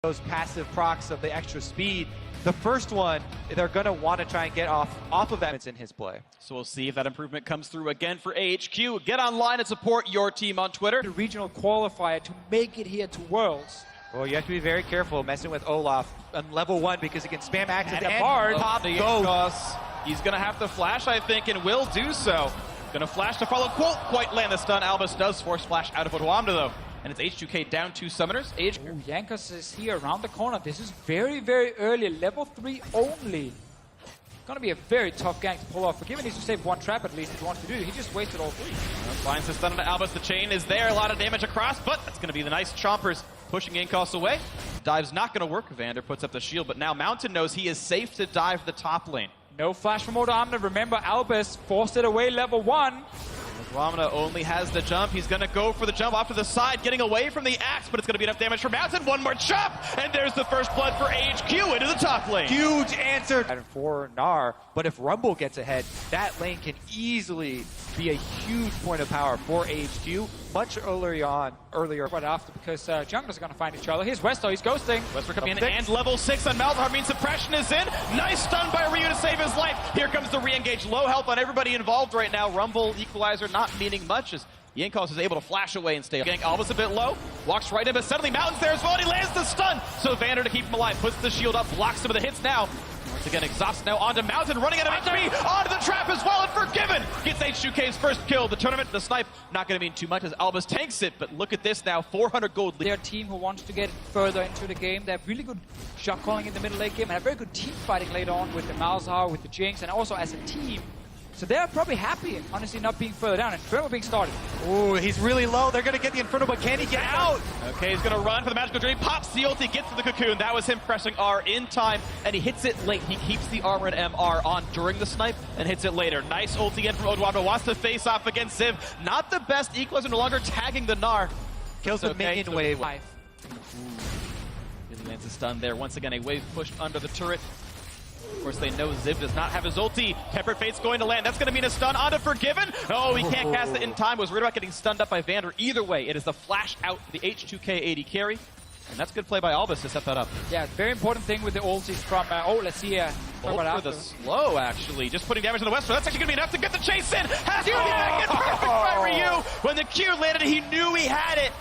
those passive procs of the extra speed. The first one, they're going to want to try and get off of that. It's in his play. So we'll see if that improvement comes through again for AHQ. Get online and support your team on Twitter. The regional qualifier to make it here to Worlds. Well, you have to be very careful messing with Olaf on level 1 because he can spam access And a Bard. Pop the Incos. He's going to have to flash, I think, and will do so. Going to flash to follow. Won't quite land the stun. Albus does force flash out of Odwamna, though. And it's H2k down 2 summoners. Jankos is here around the corner. This is very, very early. Level 3 only. Gonna be a very tough gank to pull off. Forgiven needs to save 1 trap at least if he wants to do. He just wasted all 3. Finds the stun into Albus. The chain is there. A lot of damage across, but that's going to be the nice chompers pushing Incos away. Dive's not going to work. Vander puts up the shield, but now Mountain knows he is safe to dive the top lane. No flash from Odwamna. Remember, Albus forced it away level 1. Odwamna only has the jump. He's going to go for the jump off to the side, getting away from the axe, but it's going to be enough damage for Mountain. One more chop, and there's the first blood for AHQ into the top lane. Huge answer for Gnar, but if Rumble gets ahead, that lane can easily be a huge point of power for AHQ much earlier. But after, because junglers are going to find each other. Here's Westo, he's ghosting. Wesker coming in, and level 6 on Malzahar means suppression is in. Nice stun by Ryu to save his life. Here comes the re-engage. Low health on everybody involved right now. Rumble equalizer not meaning much as Yankos is able to flash away and stay up. Getting Albus a bit low, walks right in, but suddenly Mountain's there as well, and he lands the stun. So Vander to keep him alive, puts the shield up, blocks some of the hits now. Once again, Exhaust now onto Mountain, running out of HP, onto the trap as well, and Forgiven gets H2k's first kill. The tournament, the snipe, not going to mean too much as Albus tanks it, but look at this now, 400 gold lead. They're a team who wants to get further into the game. They have really good shot calling in the middle late game, and have very good team fighting later on with the Malzahar, with the Jinx, and also as a team. So they're probably happy, honestly, not being further down. Inferno being started. Ooh, he's really low. They're going to get the Inferno, but can he get out? Okay, he's going to run for the Magical Dream. Pops the ulti, gets to the Cocoon. That was him pressing R in time, and he hits it late. He keeps the armor and MR on during the snipe and hits it later. Nice ulti again from Odwamna. Wants to face off against Ziv. Not the best equalizer, no longer tagging the Gnar. Kills the minion wave. Really lands a stun there. Once again, a wave pushed under the turret. Of course, they know Ziv does not have his ulti. Tempered Fate's going to land. That's going to mean a stun onto Forgiven. Oh, he can't cast it in time. Was worried about getting stunned up by Vander. Either way, it is the flash out for the H2k AD carry. And that's good play by Albus to set that up. Yeah, very important thing with the ulti from, let's see. Bolt for the slow, actually. Just putting damage on the West. That's actually going to be enough to get the chase in. Has to be back in. Perfect by Ryu. When the Q landed, he knew he had it.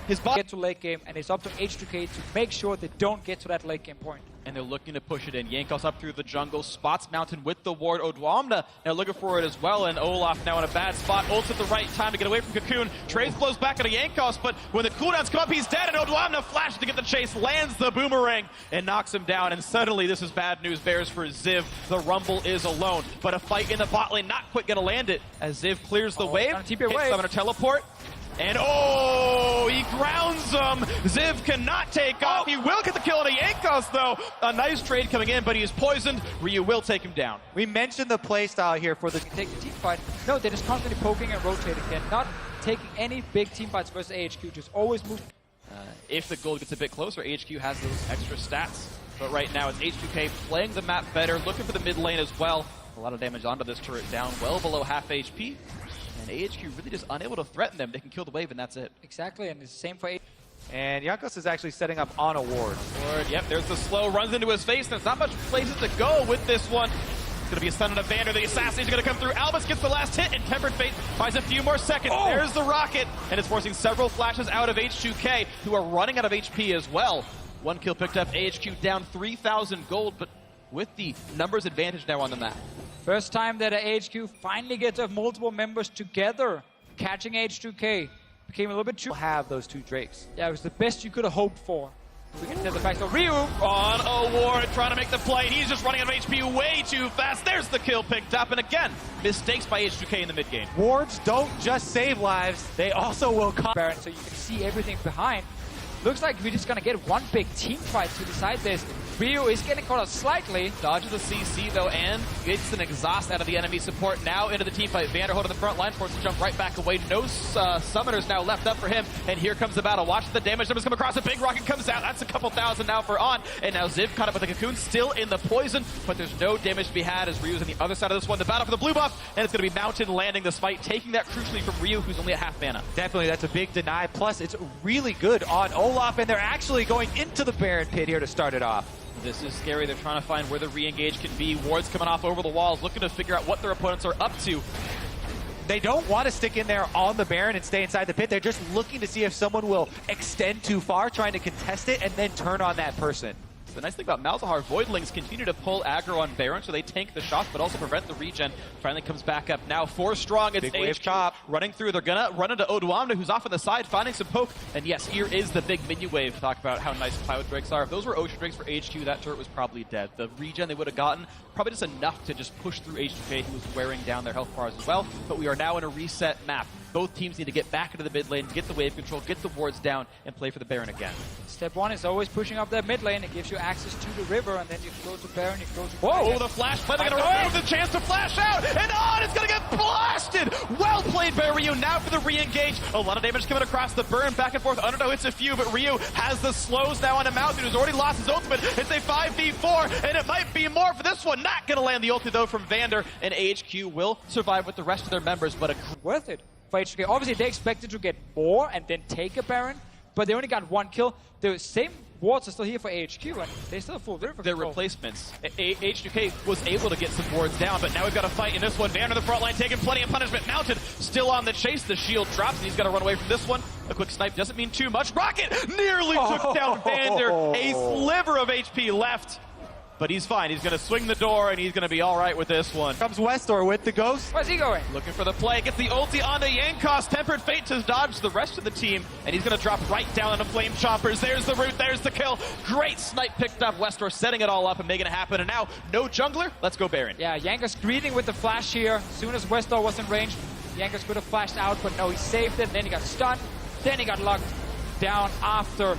His bot get to late game, and it's up to H2k to make sure they don't get to that late game point. And they're looking to push it in. Yankos up through the jungle, spots Mountain with the ward. Odwamna now looking for it as well, and Olaf now in a bad spot. Ults at the right time to get away from Cocoon. Trace blows back into Yankos, but when the cooldowns come up, he's dead, and Odwamna flashes to get the chase, lands the boomerang, and knocks him down. And suddenly, this is bad news bears for Ziv. The Rumble is alone, but a fight in the bot lane, not quite gonna land it, as Ziv clears the wave, hits Summoner Teleport. And he grounds him. Ziv cannot take off. He will get the kill on a Yankos, though. A nice trade coming in, but he is poisoned. Ryu will take him down. We mentioned the playstyle here for the take the team fight. No, they're just constantly poking and rotating. They're not taking any big team fights versus AHQ. Just always move. If the gold gets a bit closer, AHQ has those extra stats. But right now, it's H2k playing the map better, looking for the mid lane as well. A lot of damage onto this turret, down well below half HP. And AHQ really just unable to threaten them. They can kill the wave, and that's it. Exactly, and it's the same for AHQ. And Jankos is actually setting up on a ward. Yep, there's the slow, runs into his face. There's not much places to go with this one. It's going to be a stun on a Vander. The assassin's going to come through. Albus gets the last hit, and Tempered Fate buys a few more seconds. There's the rocket, and it's forcing several flashes out of H2k, who are running out of HP as well. One kill picked up. AHQ down 3,000 gold, but with the numbers advantage now on the map. First time that AHQ finally gets to have multiple members together. Catching H2k became a little bit too... Have those 2 Drakes. Yeah, it was the best you could have hoped for. We can tell the fact that Ryu on a ward, trying to make the play. He's just running out of HP way too fast. There's the kill picked up, and again, mistakes by H2k in the mid game. Wards don't just save lives, they also will come. So you can see everything behind. Looks like we're just going to get one big team fight to decide this. Ryu is getting caught out slightly. Dodges the CC though, and gets an exhaust out of the enemy support. Now into the team fight. Vanderholt on the front line, forced to jump right back away. No summoners now left up for him. And here comes the battle. Watch the damage numbers come across. A big rocket comes out. That's a couple thousand now for On. And now Ziv caught up with the Cocoon, still in the poison, but there's no damage to be had as Ryu's on the other side of this one. The battle for the blue buff, and it's going to be Mountain landing this fight, taking that crucially from Ryu, who's only at half mana. Definitely, that's a big deny. Plus, it's really good on Olaf, and they're actually going into the Baron pit here to start it off. This is scary. They're trying to find where the re-engage can be. Wards coming off over the walls, looking to figure out what their opponents are up to. They don't want to stick in there on the Baron and stay inside the pit. They're just looking to see if someone will extend too far, trying to contest it, and then turn on that person. The nice thing about Malzahar, Voidlings continue to pull aggro on Baron, so they tank the shots, but also prevent the regen. Finally comes back up now. 4 strong. It's big wave HQ chop running through. They're gonna run into Oduamna, who's off on the side, finding some poke. And yes, here is the big minion wave. Talk about how nice Cloud Drakes are. If those were Ocean Drakes for HQ, that turret was probably dead. The regen they would have gotten, probably just enough to just push through H2k, who was wearing down their health bars as well. But we are now in a reset map. Both teams need to get back into the mid lane, get the wave control, get the wards down, and play for the Baron again. Step 1 is always pushing up that mid lane. It gives you access to the river, and then you go to Baron, you go to... Whoa, the flash play, they're going to remove the chance to flash out, and On is going to get blasted! Well played by Ryu, now for the re-engage. A lot of damage coming across the burn, back and forth. Undertow hits a few, but Ryu has the slows now on a Mountain, who's already lost his ultimate. It's a 5v4, and it might be more for this one. Not going to land the ulti, though, from Vander, and AHQ will survive with the rest of their members, but worth it for H2k. Obviously, they expected to get more and then take a Baron, but they only got 1 kill. The same wards are still here for AHQ, and they still have full river their control. replacements. H2k was able to get some wards down, but now we've got a fight in this one. Vander the front line taking plenty of punishment. Mountain still on the chase. The shield drops, and he's got to run away from this one. A quick snipe doesn't mean too much. Rocket nearly took down Vander. A sliver of HP left. But he's fine. He's going to swing the door, and he's going to be all right with this one. Comes Westor with the ghost. Where's he going? Looking for the play. Gets the ulti onto Yankos. Tempered Fate to dodge the rest of the team, and he's going to drop right down on the Flame Choppers. There's the root. There's the kill. Great snipe picked up. Westor setting it all up and making it happen. And now, no jungler. Let's go Baron. Yeah, Yankos greeting with the flash here. As soon as Westor was in range, Yankos could have flashed out, but no, he saved it. Then he got stunned. Then he got locked down after.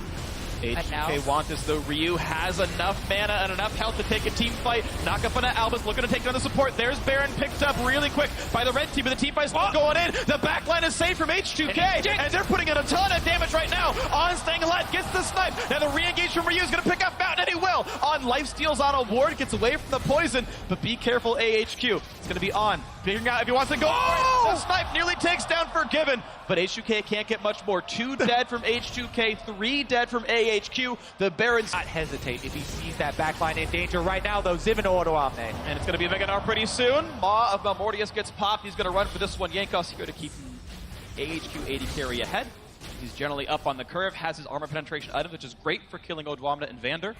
H2k want this though. Ryu has enough mana and enough health to take a team fight. Knock up on Albus, looking to take down the support. There's Baron picked up really quick by the red team, but the team fight's still going in. The backline is safe from H2k, and they're putting in a ton of damage right now. On staying alive, gets the snipe. Now the re-engage from Ryu is going to pick up Mountain, and he will. On lifesteals on a ward, gets away from the poison, but be careful AHQ. It's going to be On, figuring out if he wants to go for it. The snipe nearly takes down Forgiven, but H2k can't get much more. 2 dead from H2k, 3 dead from AHQ. The Baron's not hesitate if he sees that backline in danger right now, though. Ziv and Odoamne. And it's going to be Veganar pretty soon. Maw of Malmortius gets popped. He's going to run for this one. Yankos here to keep AHQ 80 carry ahead. He's generally up on the curve, has his armor penetration item, which is great for killing Oduamna and Vander.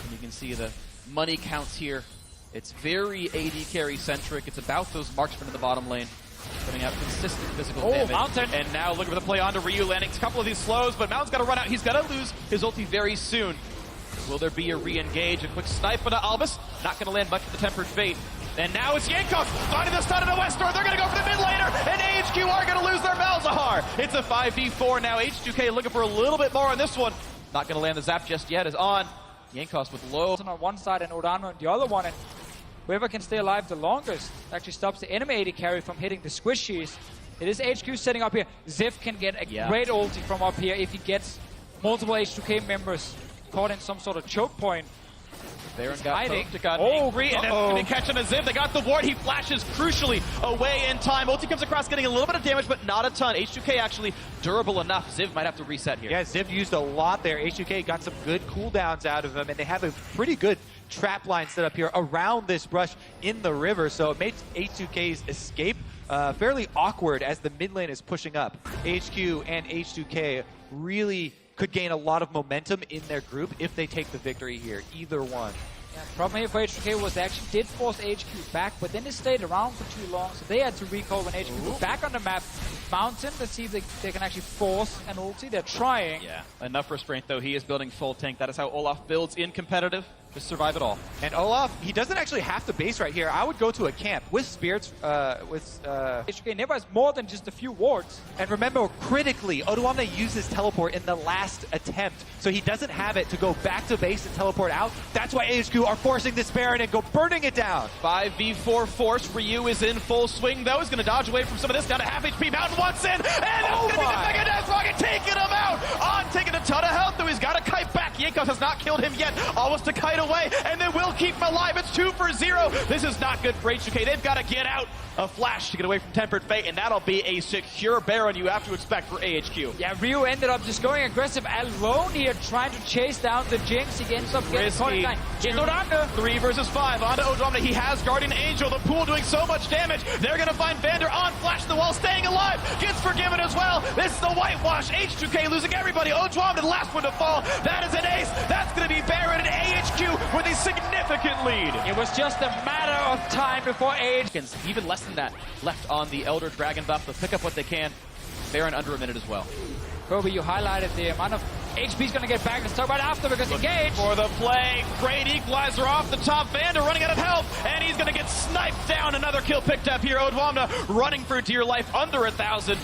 And you can see the money counts here. It's very AD carry centric. It's about those marksmen in the bottom lane. Putting out consistent physical damage. Mountain. And now looking for the play onto Ryu, landing a couple of these slows, but Mountain's got to run out. He's got to lose his ulti very soon. Will there be a re-engage? A quick snipe onto Albus. Not going to land much with the Tempered Fate. And now it's Yankos finding the stun of the Westor. They're going to go for the mid laner, and AHQ are going to lose their Malzahar. It's a 5v4 now. H2k looking for a little bit more on this one. Not going to land the zap just yet. Is On. Yankos with low. On one side and Odano on the other one, and whoever can stay alive the longest actually stops the enemy AD carry from hitting the squishies. It is HQ setting up here. Ziv can get a great ulti from up here if he gets multiple H2k members caught in some sort of choke point. Baron got poked, got angry, and it's going to be catching a Ziv. They got the ward. He flashes crucially away in time. Ulti comes across, getting a little bit of damage, but not a ton. H2k actually durable enough. Ziv might have to reset here. Yeah, Ziv used a lot there. H2k got some good cooldowns out of him, and they have a pretty good trap line set up here around this brush in the river, so it makes H2k's escape fairly awkward as the mid lane is pushing up. HQ and H2k really could gain a lot of momentum in their group if they take the victory here, either one. Yeah, the problem here for H2k was they actually did force HQ back, but then they stayed around for too long, so they had to recall when HQ was back on the map. Mountain, let's see if they can actually force an ulti. They're trying. Yeah, enough restraint though. He is building full tank. That is how Olaf builds in competitive. Just survive it all. And Olaf, he doesn't actually have to base right here. I would go to a camp with spirits, H2k never has more than just a few wards. And remember, critically, Odoamne used his teleport in the last attempt, so he doesn't have it to go back to base and teleport out. That's why AHQ are forcing this Baron and go burning it down. 5v4 force. Ryu is in full swing though. He's going to dodge away from some of this. Down to half HP. Mountain wants in, and it's going to be the Mega Death Rocket taking him out. On taking a ton of health though. He's got a kite back. Jankos has not killed him yet. Almost a kite away, and they will keep him alive. It's 2 for 0. This is not good for H2k. They've got to get out. A flash to get away from Tempered Fate, and that'll be a secure Baron you have to expect for AHQ. Yeah, Ryu ended up just going aggressive alone here, trying to chase down the Jinx. He ends up getting caught in line. 3 versus 5 onto Odoamne. He has Guardian Angel. The pool doing so much damage. They're going to find Vander on flash the wall, staying alive. Gets forgiven as well. This is the whitewash. H2k losing everybody. Odoamne, the last one to fall. That is an ace. That's going to be Baron and AHQ with a significant lead. It was just a matter of time before AHQ. Even less than that left on the Elder Dragon buff. They'll pick up what they can. Baron under a minute as well. Kobe, you highlighted the amount of HP's going to get back. Let's talk right after because engage. For the play, great equalizer off the top. Vander running out of health, and he's going to get sniped down. Another kill picked up here. Odoamne running for dear life under 1,000.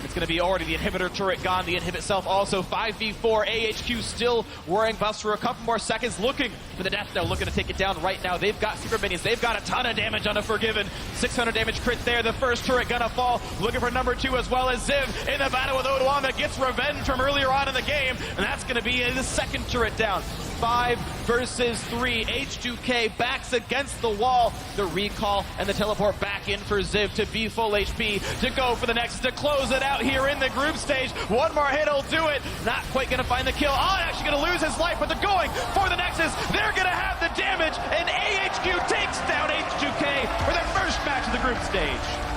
It's going to be already the inhibitor turret gone. The inhibit itself also 5v4. AHQ still wearing buffs for a couple more seconds. Looking for the death now. Looking to take it down right now. They've got super minions. They've got a ton of damage on a Forgiven. 600 damage crit there. The first turret gonna fall. Looking for number 2 as well as Ziv in the battle with Odoamne. Gets revenge from earlier on in the game. And that's going to be the second turret down. 5 versus 3. H2k backs against the wall. The recall and the teleport back in for Ziv to be full HP. To go for the next, to close it out here in the group stage. One more hit will do it. Not quite going to find the kill. Actually going to lose his life, but they're going for the Nexus. They're going to have the damage, and AHQ takes down H2k for their first match of the group stage.